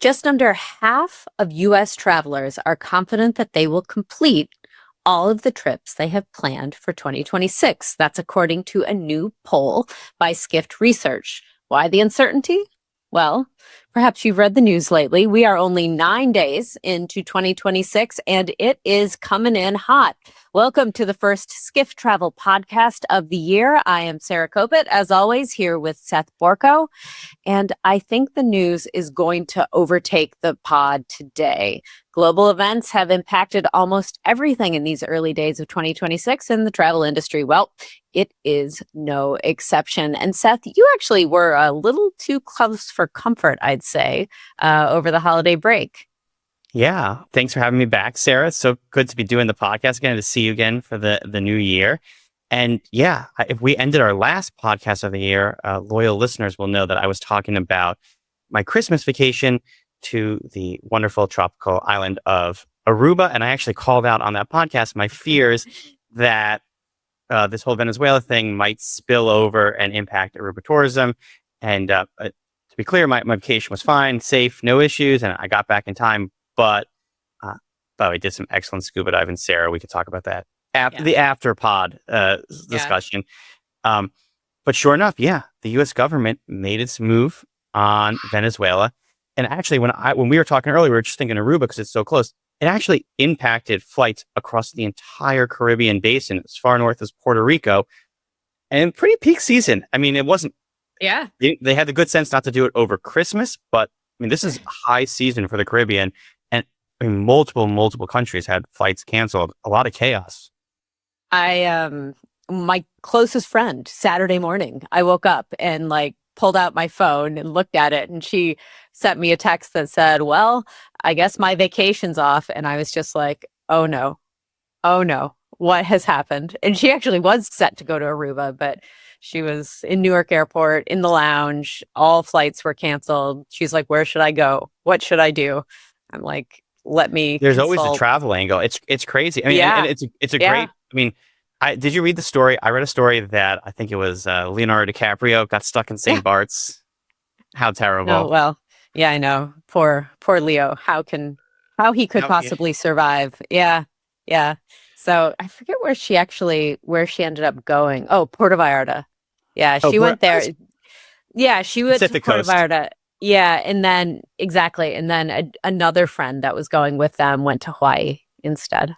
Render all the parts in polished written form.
just under half of U.S. travelers are confident that they will complete all of the trips they have planned for 2026. That's according to a new poll by Skift Research. Why the uncertainty? Well, perhaps you've read the news lately. We are only 9 days into 2026, and it is coming in hot. Welcome to the first Skift Travel podcast of the year. I am Sarah Kopit, as always, here with Seth Borko. And I think the news is going to overtake the pod today. Global events have impacted almost everything in these early days of 2026 in the travel industry. Well, it is no exception. And Seth, you actually were a little too close for comfort, I'd say, over the holiday break. Yeah. Thanks for having me back, Sarah. It's so good to be doing the podcast again, to see you again for the new year. And yeah, if we ended our last podcast of the year, loyal listeners will know that I was talking about my Christmas vacation to the wonderful tropical island of Aruba. And I actually called out on that podcast my fears that this whole Venezuela thing might spill over and impact Aruba tourism. And to be clear, my vacation was fine, safe, no issues, and I got back in time. But we did some excellent scuba diving, Sarah. We could talk about that after the after pod discussion. But sure enough, the U.S. government made its move on Venezuela. And actually, when we were talking earlier, we were just thinking Aruba because it's so close. It actually impacted flights across the entire Caribbean basin, as far north as Puerto Rico, and pretty peak season. I mean, it wasn't. Yeah. They had the good sense not to do it over Christmas, but I mean, this is high season for the Caribbean, and I mean, multiple countries had flights canceled. A lot of chaos. My closest friend, Saturday morning, I woke up and pulled out my phone and looked at it, and she sent me a text that said, well, I guess my vacation's off. And I was just like, oh no, what has happened? And she actually was set to go to Aruba, but she was in Newark Airport in the lounge. All flights were canceled. She's like, where should I go? What should I do? I'm like, let me There's consult. always a travel angle. It's crazy. I mean, and it's a great, I mean, did you read the story? I read a story that I think it was Leonardo DiCaprio got stuck in St. Bart's. How terrible. No, well, yeah, I know. Poor Leo. How he could possibly survive. Yeah. So I forget where she ended up going. Oh, Puerto Vallarta. Yeah, she went there. Yeah, she went to Puerto Vallarta. Yeah, and then another friend that was going with them went to Hawaii instead.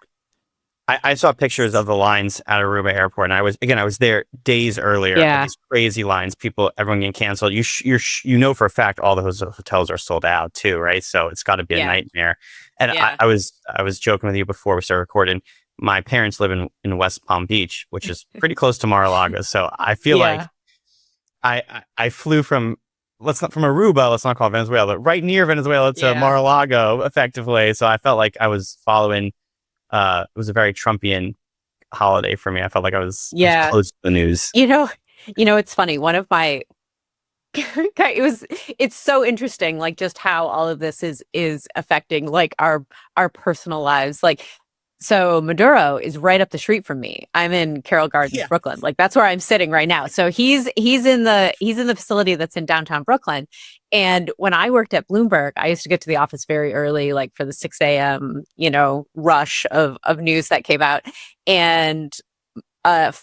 I saw pictures of the lines at Aruba Airport, and I was there days earlier. Yeah. These crazy lines, everyone getting canceled. You know for a fact all those hotels are sold out too, right? So it's got to be a nightmare. And I was joking with you before we started recording. My parents live in West Palm Beach, which is pretty close to Mar-a-Lago. So I feel like I flew from Aruba, let's not call it Venezuela, but right near Venezuela to Mar-a-Lago, effectively. So I felt like I was following. It was a very Trumpian holiday for me. I felt like I was close to the news. You know, it's funny. One of my, it's so interesting, just how all of this is affecting our personal lives. So Maduro is right up the street from me. I'm in Carroll Gardens, Brooklyn. That's where I'm sitting right now. So he's in the facility that's in downtown Brooklyn. And when I worked at Bloomberg, I used to get to the office very early, for the 6 a.m., rush of news that came out. And a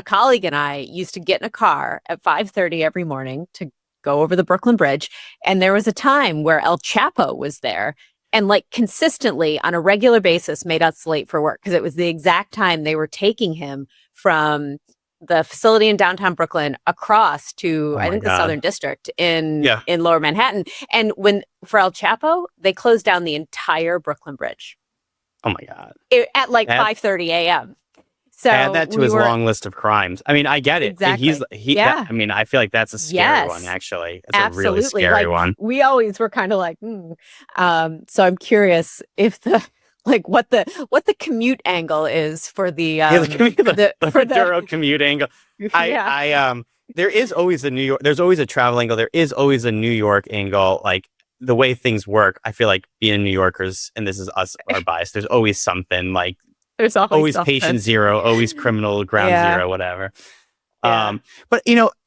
colleague and I used to get in a car at 5:30 every morning to go over the Brooklyn Bridge. And there was a time where El Chapo was there and consistently on a regular basis made us late for work because it was the exact time they were taking him from the facility in downtown Brooklyn across to, I think, the Southern District in Lower Manhattan. And for El Chapo, they closed down the entire Brooklyn Bridge. Oh my God. At 5:30 a.m. So add that to his long list of crimes. I mean, I get it. Exactly. I mean, I feel like that's a scary one, actually. It's a really scary one. We always were kind of so I'm curious if what the commute angle is for the Maduro commute angle. There is always there's always a travel angle. There is always a New York angle. The way things work, I feel like being New Yorkers, and this is us, our bias, there's always something there's always patient zero, always criminal ground zero, whatever. But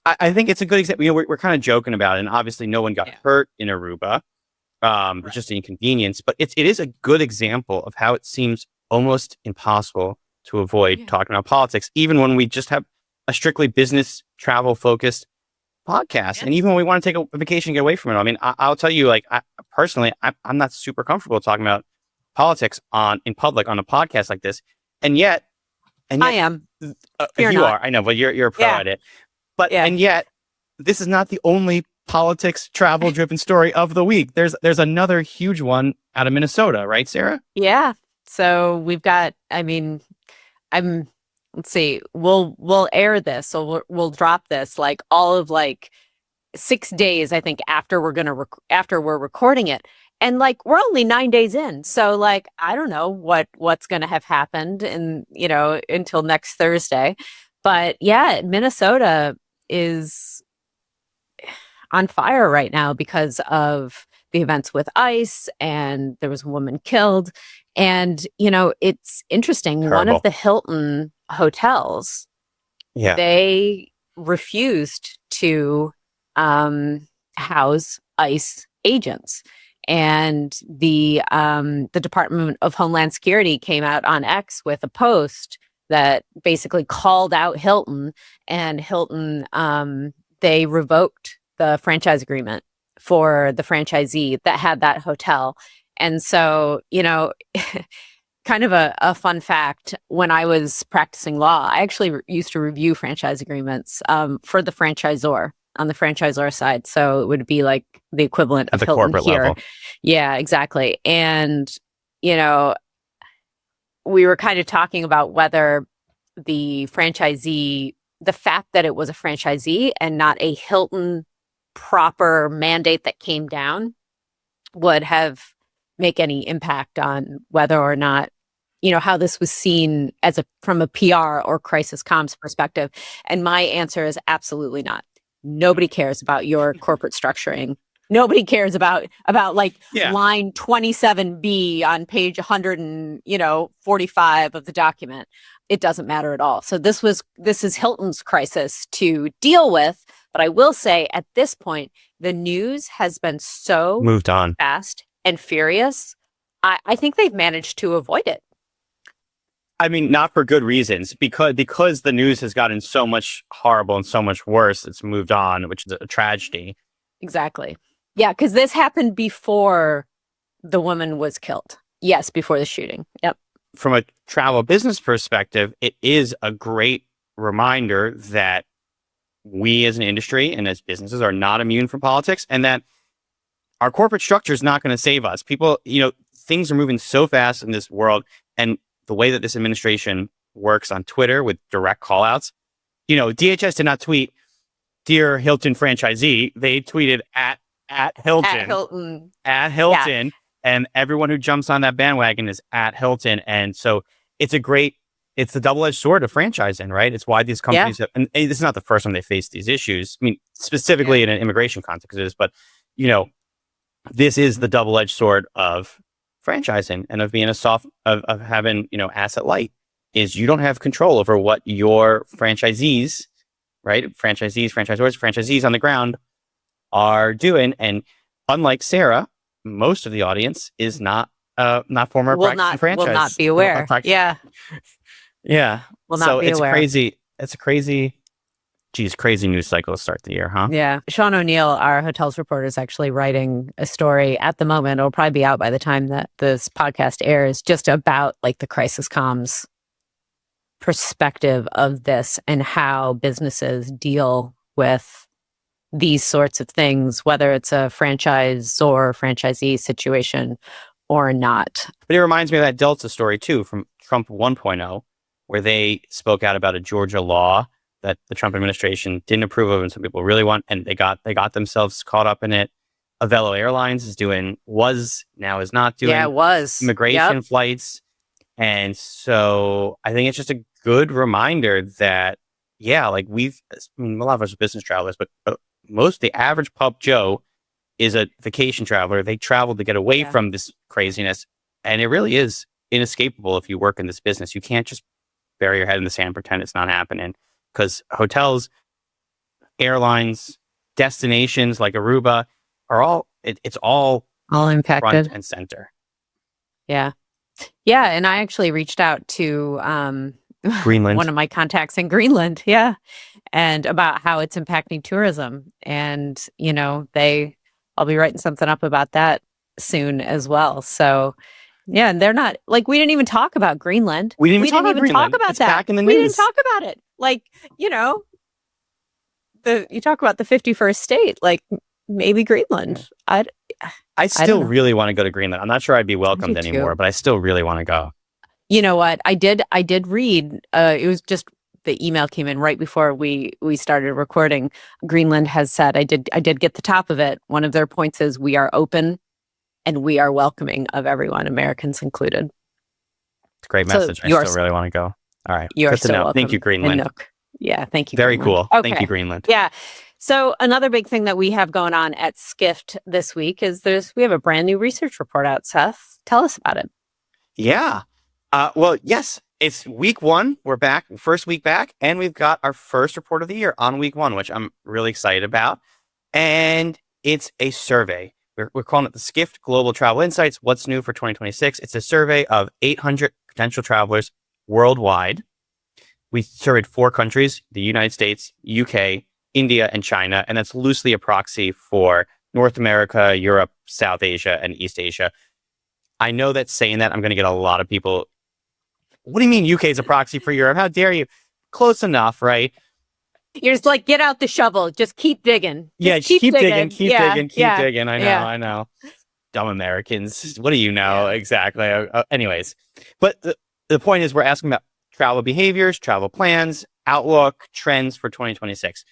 I think it's a good example. We're kind of joking about it, and obviously no one got hurt in Aruba. just an inconvenience. But it is a good example of how it seems almost impossible to avoid talking about politics, even when we just have a strictly business travel focused podcast. And even when we want to take a vacation and get away from it. I mean, I'll tell you, like, personally, I'm not super comfortable talking about politics in public on a podcast like this. And yet I am. You are, I know, but you're a pro at it. But and yet, this is not the only politics travel driven story of the week. There's another huge one out of Minnesota, right, Sarah? Yeah. So we've got. I mean, let's see. We'll air this, so we'll drop this like all of like 6 days, I think, after we're recording it. And like we're only 9 days in. So like I don't know what's gonna have happened until next Thursday. But yeah, Minnesota is on fire right now because of the events with ICE, and there was a woman killed. And it's interesting. Terrible. One of the Hilton hotels, they refused to house ICE agents. And the Department of Homeland Security came out on X with a post that basically called out Hilton, and Hilton, they revoked the franchise agreement for the franchisee that had that hotel. And so, kind of a fun fact, when I was practicing law, I actually used to review franchise agreements for the franchisor, on the franchisor side. So it would be like the equivalent of the Hilton corporate here. level. Yeah, exactly. And, we were kind of talking about whether the franchisee, the fact that it was a franchisee and not a Hilton proper mandate that came down, would make any impact on whether or not, how this was seen from a PR or crisis comms perspective. And my answer is absolutely not. Nobody cares about your corporate structuring. Nobody cares about like line 27B on page 145 of the document. It doesn't matter at all. So this is Hilton's crisis to deal with. But I will say at this point, the news has been so moved on, fast and furious. I think they've managed to avoid it. I mean, not for good reasons, because the news has gotten so much horrible and so much worse. It's moved on, which is a tragedy. Exactly. Yeah, because this happened before the woman was killed. Yes, before the shooting. Yep. From a travel business perspective, it is a great reminder that we as an industry and as businesses are not immune from politics, and that our corporate structure is not going to save us. People, things are moving so fast in this world, and the way that this administration works on Twitter with direct callouts, DHS did not tweet, "Dear Hilton franchisee." They tweeted at Hilton. Yeah. And everyone who jumps on that bandwagon is at Hilton. And so it's the double-edged sword of franchising, right? It's why these companies have, and this is not the first time they face these issues. I mean, specifically in an immigration context, it is, but this is the double-edged sword of franchising and of being of having, asset light, is you don't have control over what your franchisees, right? Franchisees on the ground are doing. And unlike Sarah, most of the audience is not former practicing franchise. Will not be aware. Yeah. Yeah. Will not be aware. It's a crazy news cycle to start the year, huh? Yeah. Sean O'Neill, our hotels reporter, is actually writing a story at the moment. It'll probably be out by the time that this podcast airs, just about like the crisis comms perspective of this and how businesses deal with these sorts of things, whether it's a franchise or franchisee situation or not. But it reminds me of that Delta story too, from Trump 1.0, where they spoke out about a Georgia law that the Trump administration didn't approve of, and some people really want, and they got themselves caught up in it. Avelo Airlines is not doing immigration flights. And so I think it's just a good reminder that, a lot of us are business travelers, but the average pub Joe is a vacation traveler. They travel to get away from this craziness. And it really is inescapable if you work in this business. You can't just bury your head in the sand and pretend it's not happening, because hotels, airlines, destinations like Aruba are all, it's all all front impacted. and center. Yeah. Yeah. And I actually reached out to Greenland. one of my contacts in Greenland. Yeah. And about how it's impacting tourism. And, I'll be writing something up about that soon as well. So, yeah, and they're not like, we didn't even talk about Greenland. We didn't even talk about Greenland. Talk about it's that. back in the We news. didn't talk about it. Like, you talk about the 51st state, like maybe Greenland. I still really want to go to Greenland. I'm not sure I'd be welcomed anymore, but I still really want to go. You know what? I did read, it was just the email came in right before we started recording. Greenland has said, I did get the top of it. One of their points is we are open and we are welcoming of everyone, Americans included. It's a great message. I still really want to go. All right. You're so welcome. Thank you, Greenland. Yeah, thank you. Very Greenland. cool. Okay. Thank you, Greenland. Yeah. So another big thing that we have going on at Skift this week is we have a brand new research report out, Seth. Tell us about it. Yeah. Well, yes, it's week 1. We're back, first week back, and we've got our first report of the year on week 1, which I'm really excited about. And it's a survey. We're calling it the Skift Global Travel Insights. What's new for 2026? It's a survey of 800 potential travelers worldwide. We surveyed 4 countries, the United States, UK, India, and China. And that's loosely a proxy for North America, Europe, South Asia, and East Asia. I know that saying that, I'm going to get a lot of people. What do you mean UK is a proxy for Europe? How dare you? Close enough, right? You're just like, get out the shovel. Just keep digging. Just keep digging. Keep digging. I know. Dumb Americans. What do you know? Yeah. Exactly. Anyways, but the point is we're asking about travel behaviors, travel plans, outlook, trends for 2026.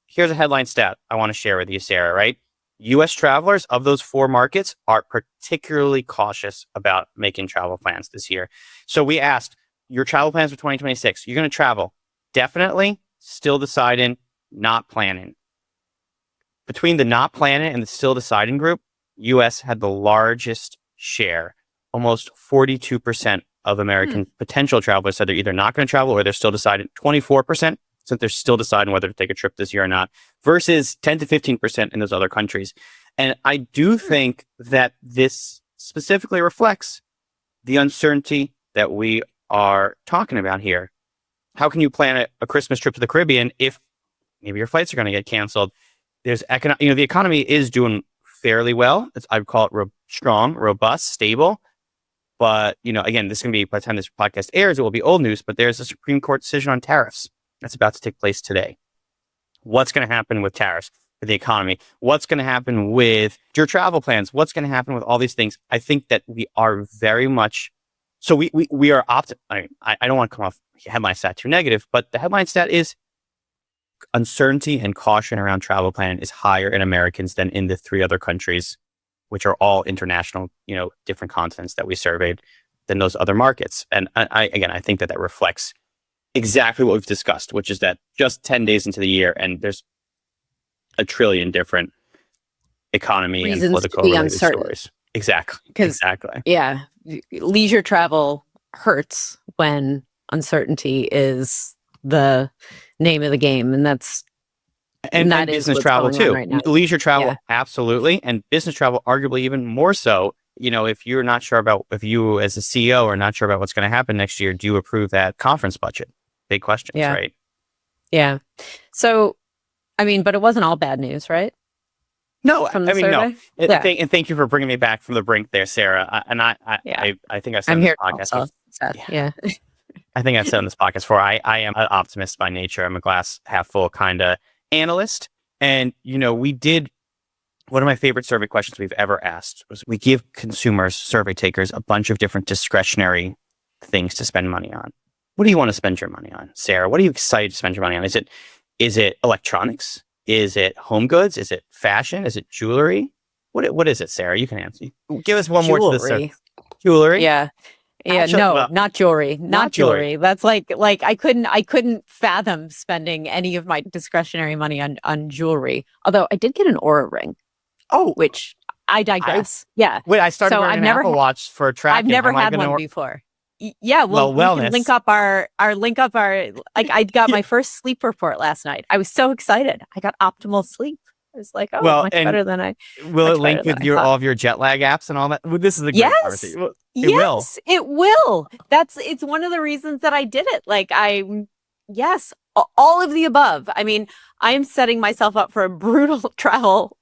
Here's a headline stat I want to share with you, Sarah, right? U.S. travelers of those 4 markets are particularly cautious about making travel plans this year. So we asked, your travel plans for 2026, you're going to travel. Definitely, still deciding, not planning. Between the not planning and the still deciding group, U.S. had the largest share. Almost 42% of American potential travelers said they're either not going to travel or they're still deciding. 24% said they're still deciding whether to take a trip this year or not, versus 10 to 15% in those other countries. And I do think that this specifically reflects the uncertainty that we are talking about here. How can you plan a Christmas trip to the Caribbean if maybe your flights are going to get canceled? There's the economy is doing fairly well. I'd call it strong, robust, stable. But, again, this is going to be, by the time this podcast airs, it will be old news, but there's a Supreme Court decision on tariffs that's about to take place today. What's going to happen with tariffs for the economy? What's going to happen with your travel plans? What's going to happen with all these things? I think that we are very much, so we are I don't want to come off headline stat too negative, but the headline stat is uncertainty and caution around travel planning is higher in Americans than in the 3 other countries, which are all international, different continents that we surveyed, than those other markets. And I think that reflects exactly what we've discussed, which is that just 10 days into the year and there's a trillion different economy reasons and political related stories. Exactly. Yeah. Leisure travel hurts when uncertainty is the name of the game. And and business travel too. Right, leisure travel, absolutely. And business travel, arguably even more so. If you're not sure about, if you as a CEO are not sure about what's going to happen next year, do you approve that conference budget? Big questions, right? Yeah. So, but it wasn't all bad news, right? No, no. And thank you for bringing me back from the brink there, Sarah. I think I've said on this podcast. Also, Seth. Yeah. I think I've said on this podcast before, I am an optimist by nature. I'm a glass half full kind of analyst. And, we did, one of my favorite survey questions we've ever asked was we give consumers, survey takers, a bunch of different discretionary things to spend money on. What do you want to spend your money on, Sarah? What are you excited to spend your money on? Is it electronics? Is it home goods? Is it fashion? Is it jewelry? What is it, Sarah? You can answer. Give us one more to the jewelry. Yeah. Actually, not jewelry. Not jewelry. That's like I couldn't fathom spending any of my discretionary money on jewelry. Although I did get an Aura ring. Oh, which I digress. Wait, I started wearing an Apple Watch for tracking. I've never had one before. Yeah, well, we can link up our like I got my first sleep report last night. I was so excited. I got optimal sleep. was like, oh, Well, much and better than I will it much better link than with I thought. all of your jet lag apps and all that? Well, this is a great Yes. conversation. Well, it will. Yes, it will. It's one of the reasons that I did it. Like yes, all of the above. I mean, I'm setting myself up for a brutal travel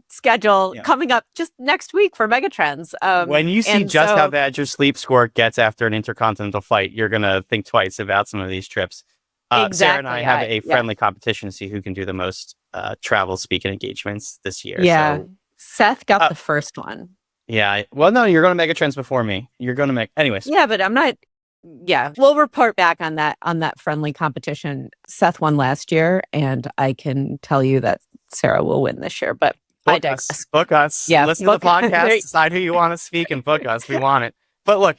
schedule Yeah. coming up just next week for Megatrends. When you see and just so how bad your sleep score gets after an intercontinental flight, you're going to think twice about some of these trips. Sarah and I exactly, have a yeah. friendly competition to see who can do the most travel speaking engagements this year. Yeah. So, Seth got the first one. yeah. Well, no, you're going to Megatrends before me. You're going to make, anyways. Yeah, but I'm not. Yeah, we'll report back on that friendly competition. Seth won last year, and I can tell you that Sarah will win this year. But I digress. Book us. Yeah, Listen to the podcast. Decide who you want to speak and book us. We want it. But look,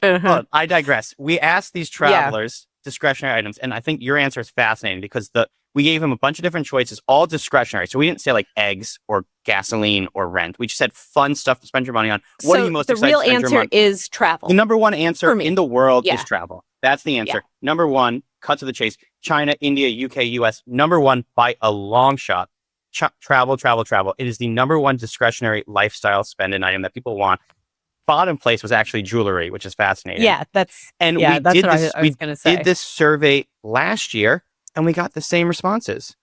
I digress. We asked these travelers discretionary items, and I think your answer is fascinating because we gave them a bunch of different choices, all discretionary. So we didn't say like eggs or gasoline or rent. We just said fun stuff to spend your money on. What are you most excited to spend your money on? The real answer is travel. The number one answer in the world is travel. That's the answer. Yeah. Number one, cut to the chase. China, India, UK, US. Number one by a long shot. Travel. It is the number one discretionary lifestyle spending item that people want. Bottom place was actually jewelry, which is fascinating. Yeah, that's what I was going to say. We did this survey last year, and we got the same responses.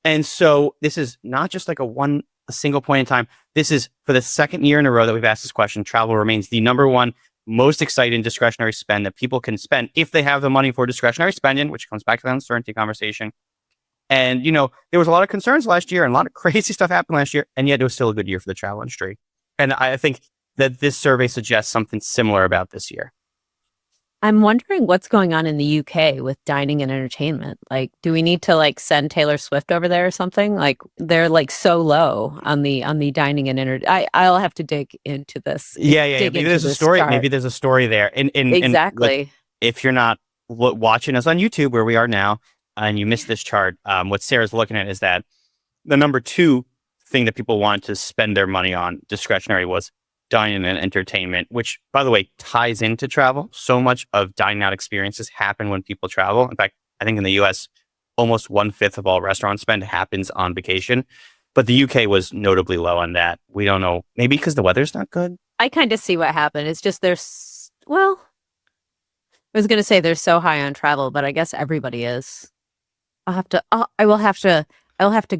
And so this is not just like a single point in time. This is for the second year in a row that we've asked this question. Travel remains the number one most exciting discretionary spend that people can spend if they have the money for discretionary spending, which comes back to the uncertainty conversation. And, there was a lot of concerns last year and a lot of crazy stuff happened last year. And yet it was still a good year for the travel industry. And I think that this survey suggests something similar about this year. I'm wondering what's going on in the UK with dining and entertainment. Like, do we need to like send Taylor Swift over there or something? Like, they're like so low on the dining and I'll have to dig into this. Yeah. Maybe there's a story. Chart. Maybe there's a story there. Exactly. And if you're not watching us on YouTube, where we are now, and you missed this chart, what Sarah's looking at is that the number two thing that people want to spend their money on discretionary was dining and entertainment, which, by the way, ties into travel. So much of dining out experiences happen when people travel. In fact, I think in the US, almost 1/5 of all restaurant spend happens on vacation. But the UK was notably low on that. We don't know. Maybe because the weather's not good. I kind of see what happened. It's just I was going to say they're so high on travel, but I guess everybody is. I will have to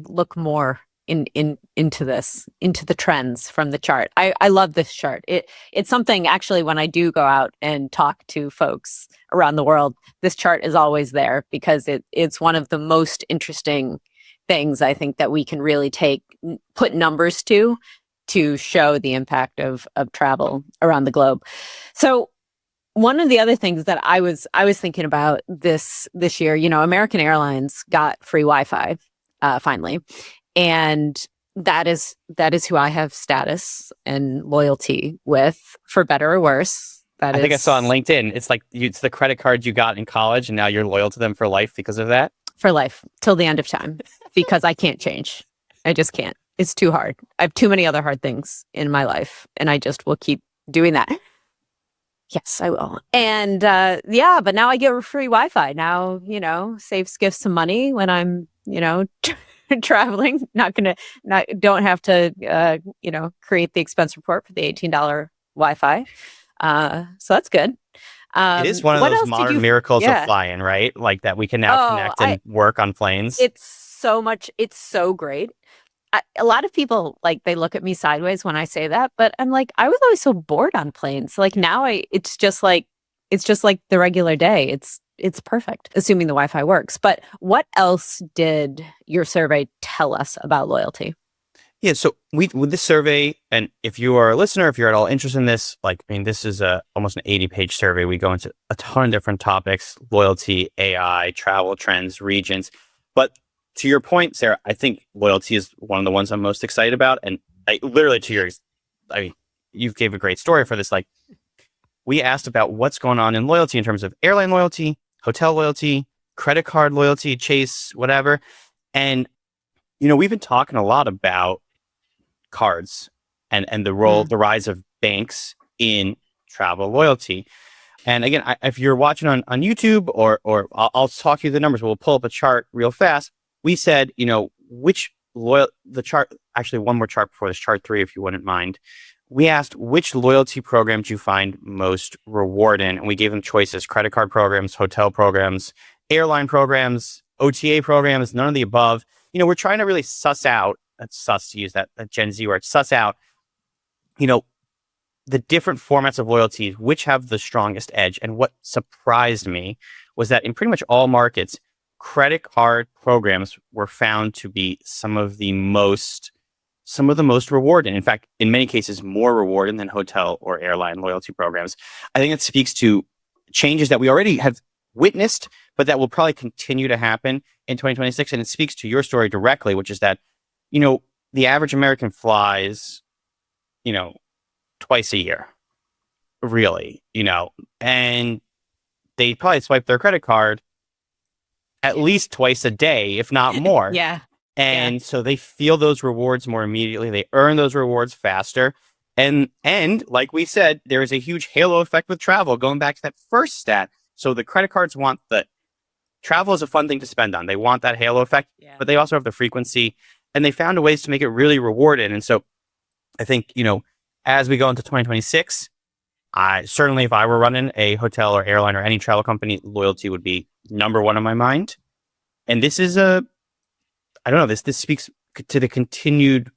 look more into the trends from the chart. I love this chart. It's something actually when I do go out and talk to folks around the world, this chart is always there because it's one of the most interesting things I think that we can really put numbers to show the impact of travel around the globe. So one of the other things that I was thinking about this year, American Airlines got free Wi-Fi finally. And that is who I have status and loyalty with, for better or worse. I think I saw on LinkedIn, it's like it's the credit card you got in college, and now you're loyal to them for life because of that? For life, till the end of time, because I can't change. I just can't. It's too hard. I have too many other hard things in my life, and I just will keep doing that. Yes, I will. And but now I get free Wi-Fi. Now, saves Skiff some money when I'm, traveling. Don't have to, create the expense report for the $18 Wi-Fi. So that's good. It is one of those modern miracles of flying, right? Like that we can now connect and work on planes. It's so great. A lot of people they look at me sideways when I say that, but I'm like, I was always so bored on planes. Like now it's just like the regular day. It's perfect, assuming the Wi-Fi works. But what else did your survey tell us about loyalty? Yeah, so with this survey, and if you are a listener, if you're at all interested in this, this is almost an 80-page survey. We go into a ton of different topics: loyalty, AI, travel trends, regions. But to your point, Sarah, I think loyalty is one of the ones I'm most excited about. And literally to yours, you gave a great story for this. We asked about what's going on in loyalty in terms of airline loyalty, hotel loyalty, credit card loyalty, Chase, whatever. And, we've been talking a lot about cards and the role, the rise of banks in travel loyalty. And again, if you're watching on YouTube or I'll talk you the numbers, we'll pull up a chart real fast. We said, which the chart, actually one more chart before this, chart 3, if you wouldn't mind. We asked which loyalty program do you find most rewarding, and we gave them choices: credit card programs, hotel programs, airline programs, OTA programs, none of the above. We're trying to really suss out, that's sus to use that Gen Z word, suss out, the different formats of loyalty, which have the strongest edge. And what surprised me was that in pretty much all markets, credit card programs were found to be some of the most rewarding. In fact, in many cases, more rewarding than hotel or airline loyalty programs. I think it speaks to changes that we already have witnessed, but that will probably continue to happen in 2026. And it speaks to your story directly, which is that, the average American flies, twice a year, really, and they probably swipe their credit card at least twice a day, if not more. Yeah. And so they feel those rewards more immediately. They earn those rewards faster. And like we said, there is a huge halo effect with travel, going back to that first stat. So the credit cards want travel is a fun thing to spend on. They want that halo effect, but they also have the frequency, and they found ways to make it really rewarding. And so I think, as we go into 2026, certainly if I were running a hotel or airline or any travel company, loyalty would be number one on my mind. And this is I don't know, this speaks to the continued,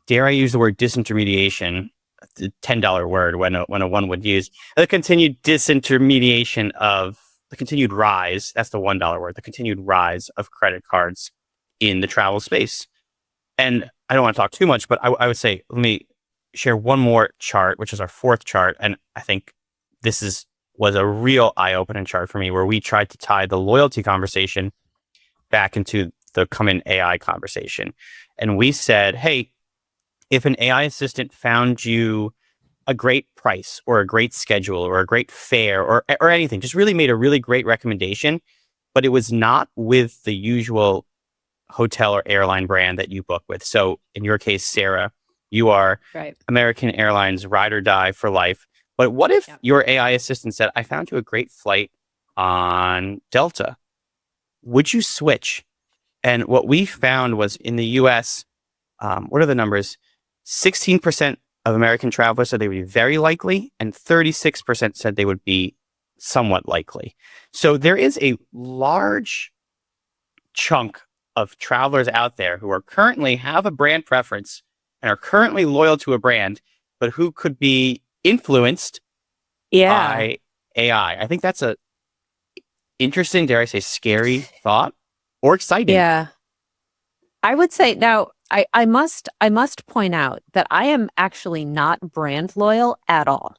dare I use the word disintermediation, the $10 word when a one would use, the continued disintermediation of the continued rise, that's the $1 word, the continued rise of credit cards in the travel space. And I don't want to talk too much, but I would say, let me share one more chart, which is our 4th chart. And I think this was a real eye-opening chart for me, where we tried to tie the loyalty conversation back into the coming AI conversation. And we said, hey, if an AI assistant found you a great price or a great schedule or a great fare or anything, just really made a really great recommendation, but it was not with the usual hotel or airline brand that you book with. So in your case, Sarah, you are American Airlines ride or die for life. But what if your AI assistant said, I found you a great flight on Delta? Would you switch? And what we found was in the US, what are the numbers? 16% of American travelers said they would be very likely, and 36% said they would be somewhat likely. So there is a large chunk of travelers out there who are currently have a brand preference and are currently loyal to a brand, but who could be influenced by AI. I think that's a interesting, dare I say, scary thought, or exciting. Yeah. I would say now, I must point out that I am actually not brand loyal at all.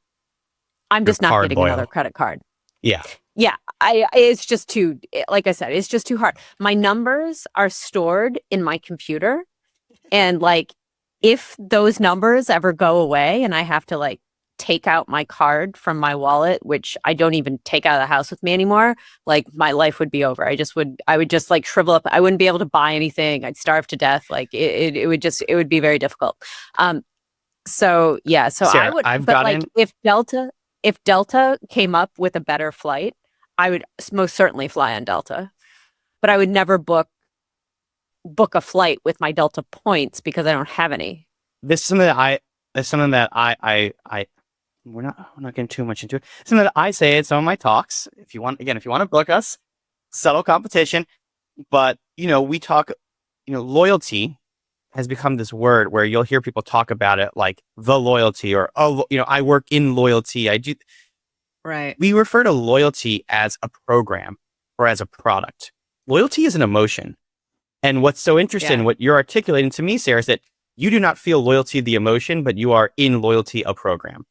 I'm just not getting another credit card. Yeah. Yeah. It's just too, like I said, it's just too hard. My numbers are stored in my computer. And like, if those numbers ever go away and I have to take out my card from my wallet, which I don't even take out of the house with me anymore, my life would be over. I would just shrivel up. I wouldn't be able to buy anything. I'd starve to death. It would be very difficult. So Sarah, I would, if Delta came up with a better flight, I would most certainly fly on Delta, but I would never book a flight with my Delta points because I don't have any. This is something that I we're not getting too much into it. Something that I say in some of my talks. If you want to book us, subtle competition. But we talk. Loyalty has become this word where you'll hear people talk about it like the loyalty, or I work in loyalty. I do. Right. We refer to loyalty as a program or as a product. Loyalty is an emotion. And what's so interesting, what you're articulating to me, Sarah, is that you do not feel loyalty the emotion, but you are in loyalty a program.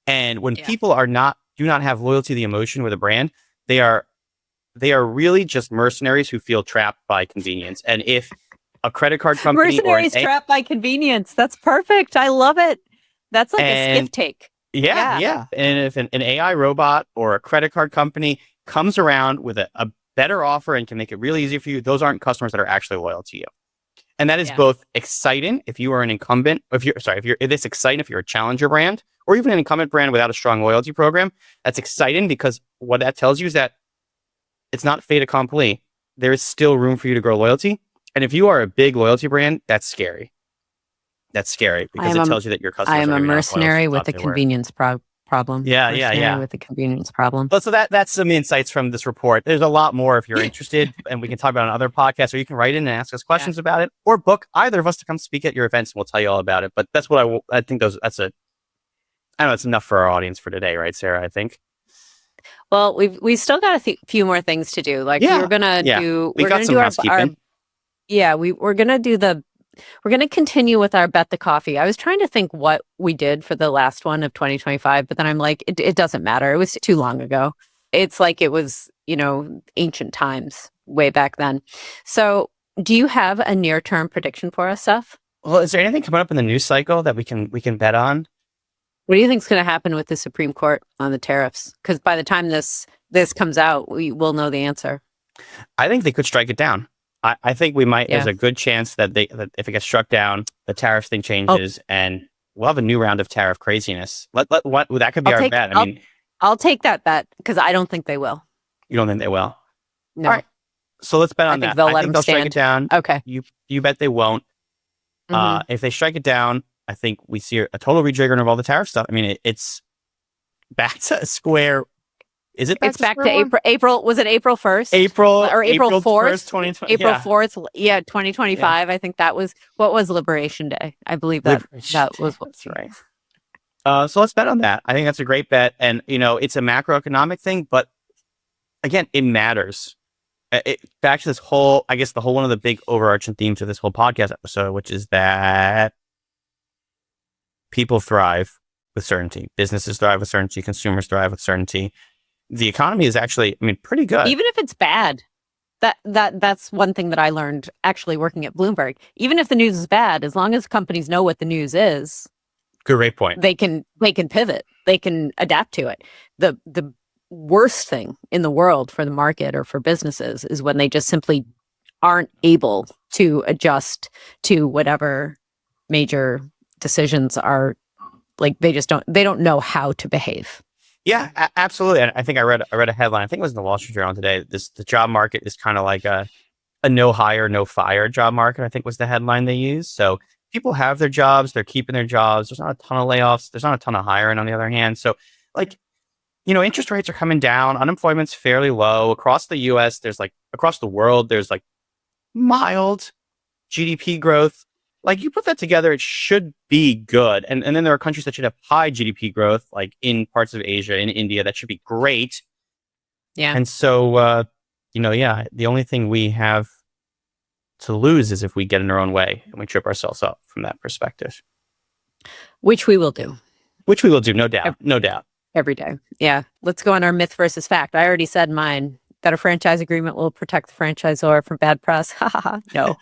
And when people do not have loyalty the emotion with a brand, they are really just mercenaries who feel trapped by convenience. And if a credit card company mercenaries trapped by convenience, that's perfect. I love it. That's like a skiff take. Yeah. And if an AI robot or a credit card company comes around with a better offer and can make it really easy for you, those aren't customers that are actually loyal to you. And that is both exciting if you are an incumbent, it's exciting if you're a challenger brand, or even an incumbent brand without a strong loyalty program. That's exciting because what that tells you is that it's not fait accompli. There is still room for you to grow loyalty. And if you are a big loyalty brand, that's scary. That's scary because it tells you that your customers I am are a maybe not loyal as mercenary you with thought a they were. convenience problem. Yeah, Mercenary with a convenience problem. Well, so that's some insights from this report. There's a lot more if you're interested, and we can talk about it on other podcasts, or you can write in and ask us questions about it, or book either of us to come speak at your events, and we'll tell you all about it. But that's what I think. I know it's enough for our audience for today, right, Sarah? I think. Well, we still got a few more things to do. Like we're gonna do housekeeping. We're going to continue with our Bet the Coffee. I was trying to think what we did for the last one of 2025, but then I'm like, it doesn't matter. It was too long ago. It's like it was, ancient times way back then. So do you have a near-term prediction for us, Seth? Well, is there anything coming up in the news cycle that we can bet on? What do you think is going to happen with the Supreme Court on the tariffs? Because by the time this comes out, we will know the answer. I think they could strike it down. I think we might. There's a good chance that if it gets struck down, the tariff thing changes, and we'll have a new round of tariff craziness. That could be our bet. I'll take that bet because I don't think they will. You don't think they will? No. All right. So let's bet on that. I think they'll strike it down. Okay. You bet they won't. If they strike it down, I think we see a total rejiggering of all the tariff stuff. I mean, it's back to square. Is it? It's back to April. Was it April 1st? April 4th, 2020. April 4th. Yeah, 2025. Yeah. I think that was what was Liberation Day. I believe that was that's right. So let's bet on that. I think that's a great bet, and it's a macroeconomic thing, but again, it matters. Back to this whole, I guess, one of the big overarching themes of this whole podcast episode, which is that people thrive with certainty, businesses thrive with certainty, consumers thrive with certainty. The economy is actually, pretty good. Even if it's bad, that's one thing that I learned actually working at Bloomberg. Even if the news is bad, as long as companies know what the news is, great point. They can pivot. They can adapt to it. The worst thing in the world for the market or for businesses is when they just simply aren't able to adjust to whatever major decisions are. Like they don't know how to behave. Yeah, absolutely. And I think I read a headline. I think it was in the Wall Street Journal today. The job market is kind of like a no hire, no fire job market, I think was the headline they used. So people have their jobs, they're keeping their jobs. There's not a ton of layoffs. There's not a ton of hiring on the other hand. So interest rates are coming down. Unemployment's fairly low across the US. Across the world, there's mild GDP growth. You put that together, it should be good. And then there are countries that should have high GDP growth, like in parts of Asia, in India, that should be great. Yeah. And so, the only thing we have to lose is if we get in our own way and we trip ourselves up from that perspective. Which we will do. No doubt. No doubt. Every day. Yeah. Let's go on our myth versus fact. I already said mine, that a franchise agreement will protect the franchisor from bad press. No.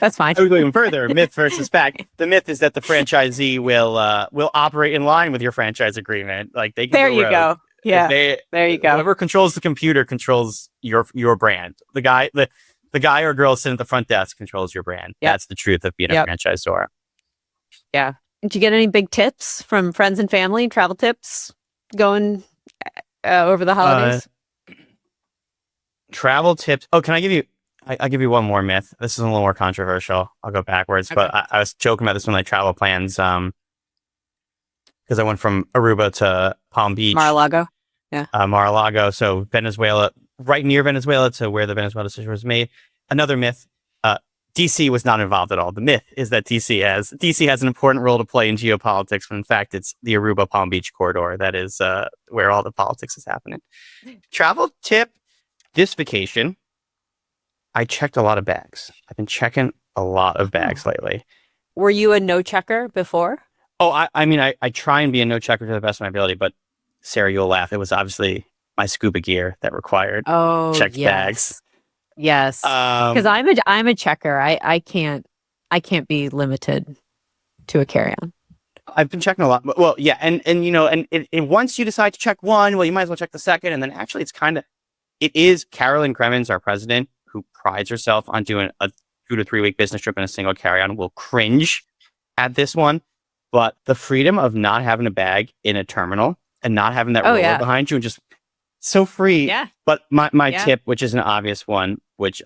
That's fine. I would go even further. Myth versus fact. The myth is that the franchisee will operate in line with your franchise agreement. They can there you go. Yeah. There you go. Whoever controls the computer controls your brand. The guy or girl sitting at the front desk controls your brand. Yep. That's the truth of being a franchisor. Yeah. Did you get any big tips from friends and family? Travel tips going over the holidays? Travel tips. Oh, can I give you? I'll give you one more myth. This is a little more controversial. I'll go backwards, but I was joking about this when I travel plans, because I went from Aruba to Palm Beach. Mar-a-Lago. Yeah. Mar-a-Lago. So Venezuela, right near Venezuela to where the Venezuela decision was made. Another myth, DC was not involved at all. The myth is that DC has an important role to play in geopolitics, when in fact it's the Aruba Palm Beach corridor that is where all the politics is happening. Travel tip, this vacation, I checked a lot of bags. I've been checking a lot of bags lately. Were you a no checker before? Oh, I try and be a no checker to the best of my ability, but Sarah, you'll laugh. It was obviously my scuba gear that required checked bags. Yes, because I'm a checker. I can't be limited to a carry-on. I've been checking a lot. Well, yeah, and once you decide to check one, well, you might as well check the second, and then actually it is Carolyn Cremens, our president, who prides herself on doing a 2 to 3 week business trip in a single carry-on, will cringe at this one. But the freedom of not having a bag in a terminal and not having that roller behind you and just so free. Yeah. But my tip, which is an obvious one, which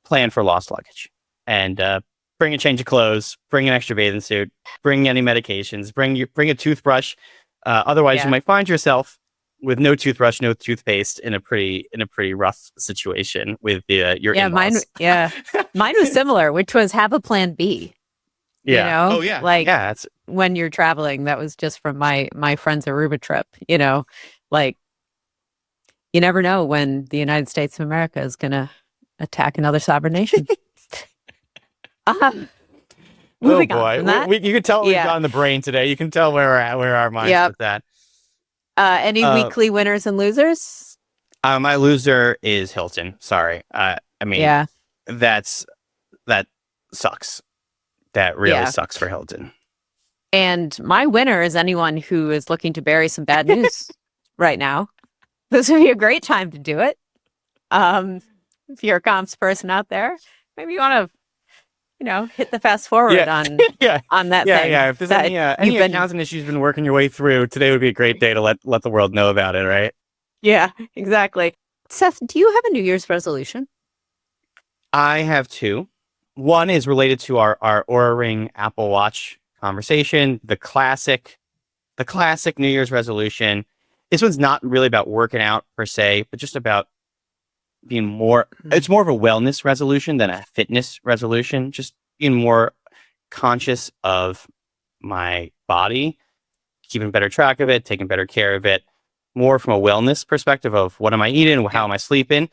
plan for lost luggage and bring a change of clothes, bring an extra bathing suit, bring any medications, bring a toothbrush. Otherwise, you might find yourself with no toothbrush, no toothpaste in a pretty rough situation with your in-laws. Mine was similar, which was have a plan B. Yeah. You know? Oh yeah. Like it's when you're traveling, that was just from my friend's Aruba trip, you know, like you never know when the United States of America is going to attack another sovereign nation. Moving on from that. You can tell we've gone the brain today. You can tell where our minds with that. Any weekly winners and losers? My loser is Hilton. Sorry. I mean, that sucks. That really sucks for Hilton. And my winner is anyone who is looking to bury some bad news right now. This would be a great time to do it. If you're a comps person out there, maybe you want to, hit the fast forward on that thing. Yeah. If there's any accounting issues you've been working your way through, today would be a great day to let the world know about it, right? Yeah, exactly. Seth, do you have a New Year's resolution? I have two. One is related to our Oura Ring Apple Watch conversation. The classic New Year's resolution. This one's not really about working out per se, but just about being more. It's more of a wellness resolution than a fitness resolution. Just being more conscious of my body, keeping better track of it, taking better care of it. More from a wellness perspective of what am I eating, how am I sleeping.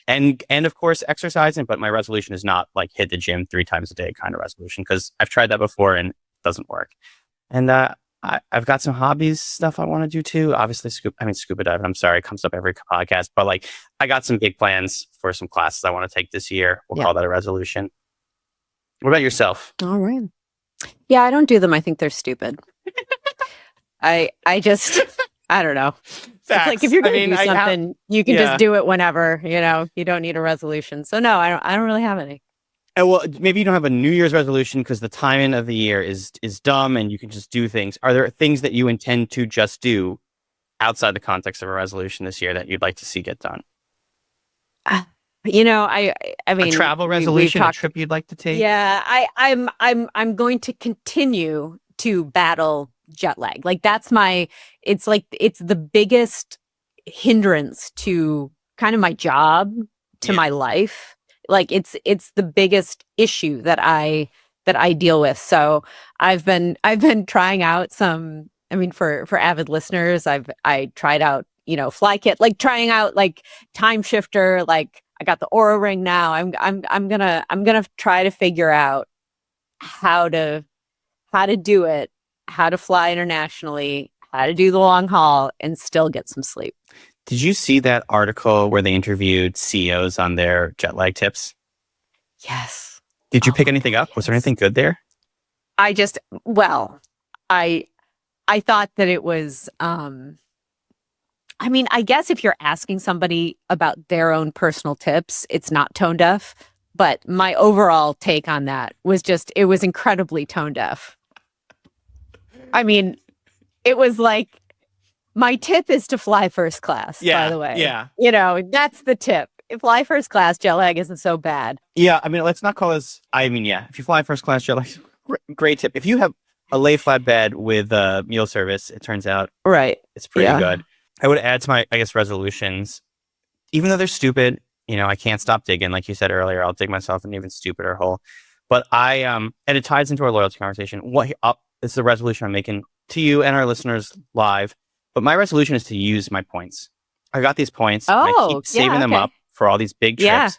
And of course, exercising, but my resolution is not like hit the gym 3 times a day kind of resolution, because I've tried that before and it doesn't work. And I've got some hobbies stuff I want to do too. Obviously, scuba diving. I'm sorry, it comes up every podcast, but like I got some big plans for some classes I want to take this year. We'll call that a resolution. What about yourself? All right. Yeah, I don't do them. I think they're stupid. I don't know. It's like if you're going to do something, you can just do it whenever, you don't need a resolution. So no, I don't really have any. Well, maybe you don't have a New Year's resolution because the timing of the year is dumb and you can just do things. Are there things that you intend to just do outside the context of a resolution this year that you'd like to see get done? I mean, a travel resolution, a trip you'd like to take? Yeah, I'm going to continue to battle jet lag. Like it's the biggest hindrance to kind of my job, to my life. Like it's the biggest issue that I deal with. So I've been trying out some, for avid listeners, I tried out, FlyKit, like trying out like time shifter, like I got the Oura Ring now. I'm gonna try to figure out how to do it, how to fly internationally, how to do the long haul and still get some sleep. Did you see that article where they interviewed CEOs on their jet lag tips? Yes. Did you pick anything up? Was there anything good there? I thought that it was, I guess if you're asking somebody about their own personal tips, it's not tone deaf. But my overall take on that was it was incredibly tone deaf. It was like, my tip is to fly first class, by the way. Yeah. That's the tip. If fly first class, jet lag isn't so bad. Yeah, let's not call this, if you fly first class jet lag, great tip. If you have a lay flat bed with meal service, it turns out it's pretty good. I would add to my, resolutions, even though they're stupid, I can't stop digging. Like you said earlier, I'll dig myself an even stupider hole. But and it ties into our loyalty conversation. This is a resolution I'm making to you and our listeners live. But my resolution is to use my points. I got these points. And I keep saving them up for all these big trips. Yeah.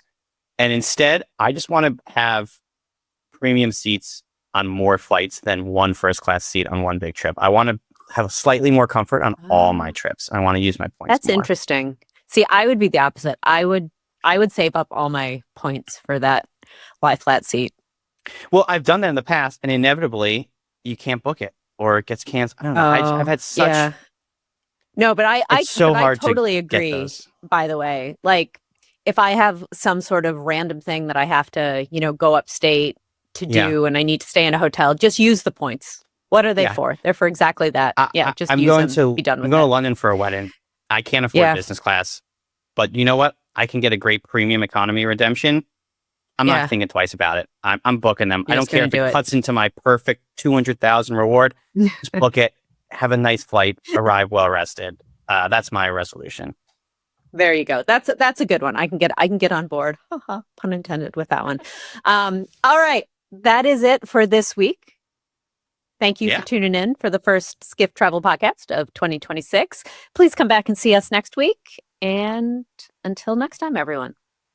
And instead, I just want to have premium seats on more flights than one first class seat on one big trip. I want to have slightly more comfort on all my trips. I want to use my points. That's more interesting. See, I would be the opposite. I would save up all my points for that lie flat seat. Well, I've done that in the past, and inevitably you can't book it or it gets canceled. I don't know. I've had such. Yeah. No, but I totally agree. By the way, like if I have some sort of random thing that I have to, go upstate to do, and I need to stay in a hotel, just use the points. What are they for? They're for exactly that. Just use them. Be done with it. I'm going to London for a wedding. I can't afford business class, but you know what? I can get a great premium economy redemption. I'm not thinking twice about it. I'm booking them. I don't care if it cuts into my perfect 200,000 reward. Just book it. Have a nice flight. Arrive well rested. That's my resolution. There you go. That's a good one. I can get on board. Pun intended with that one. All right. That is it for this week. Thank you for tuning in for the first Skift Travel Podcast of 2026. Please come back and see us next week. And until next time, everyone.